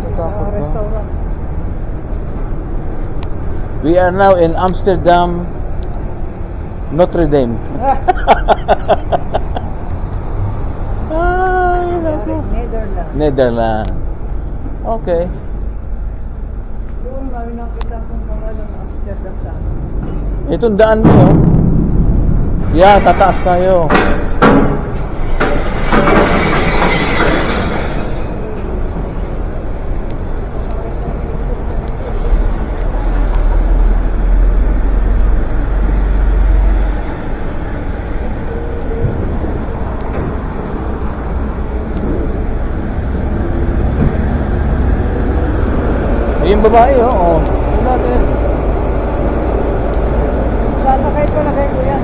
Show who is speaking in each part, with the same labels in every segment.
Speaker 1: Sa restaurant.
Speaker 2: We are now in Amsterdam, Notre Dame. Ay, naku.
Speaker 1: Netherlands.
Speaker 2: Netherlands. Okay.
Speaker 1: Doon kami nakita kung pangalan ng Amsterdam sa akin.
Speaker 2: Itong daan mo, oh. Yeah, tataas tayo. Yung babae, oh. Wala din.
Speaker 1: Sasakay ko na kayo yan.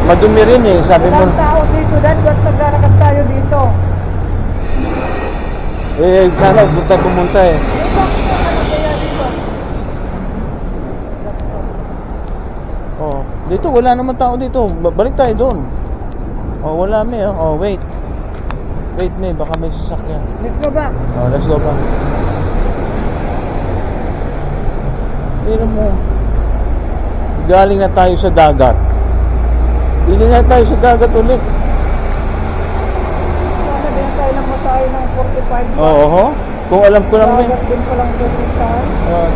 Speaker 2: Madumi rin eh, sabi mo.
Speaker 1: Walang tao dito dahil ba't naglalakad tayo dito?
Speaker 2: Eh, sana pumunta eh.
Speaker 1: Ano kaya dito?
Speaker 2: Oh, dito wala naman tao dito. Balik tayo doon. Oh, wala may. Oh, wait. Wait may, baka may sasakyan.
Speaker 1: Let's go back.
Speaker 2: Oh, let's go back. Pero mo, galing na tayo sa dagat. Hindi na tayo sa dagat ulit.
Speaker 1: Sana din tayo ng masahe ng 45
Speaker 2: Oo, oh, kung alam ko lang may.
Speaker 1: Dagat din palang pupuntahan.
Speaker 2: Oh,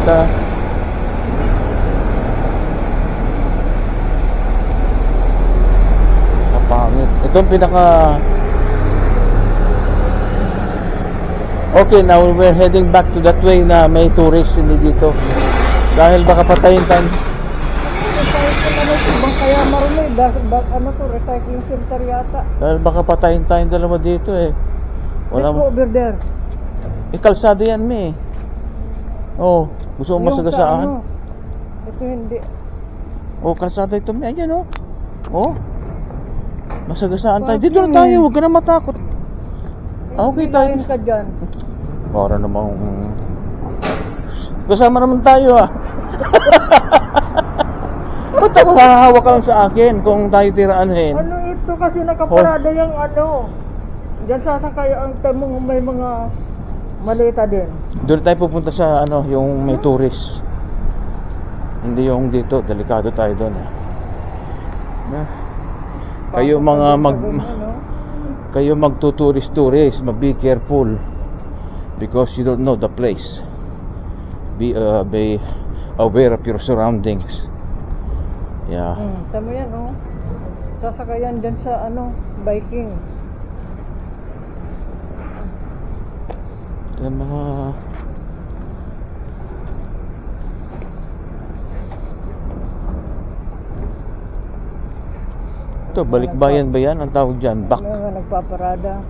Speaker 2: kapangit. Ito ang pinaka... Okay, now we're heading back to that way na may tourist hindi dito. Dahil baka patayin tayo.
Speaker 1: Ibang kaya marunay, ano to, recycling center yata.
Speaker 2: Dahil baka patayin tayong dalawa dito eh.
Speaker 1: Let's go over there.
Speaker 2: Kalsada yan me. Oh, gusto mo masagasaan?
Speaker 1: Ano, ito hindi.
Speaker 2: Oh, kalsada ito me. Ayan oh. Oh. Masagasaan tayo. Dito na tayo, huwag ka na matakot. Okay tayo.
Speaker 1: Ka dyan.
Speaker 2: Para namang... Kasama naman tayo ah. Ba't ako hahawa ka lang sa akin kung tayo tiraanin?
Speaker 1: Ano ito kasi nakaparada yung ano. Diyan sasakay ang tamong may mga maleta din.
Speaker 2: Doon tayo pupunta sa ano, yung may tourist. Hindi yung dito, delikado tayo doon eh. Kayo mga kayo magtuturist, be careful because you don't know the place. Be aware of your surroundings. Yeah.
Speaker 1: Tama yan, oh. Sasakayan dyan sa ano, biking.
Speaker 2: Ito mga... Ito, balikbayan ba yan? Ang tawag dyan? Back.
Speaker 1: Mga nagpaparada.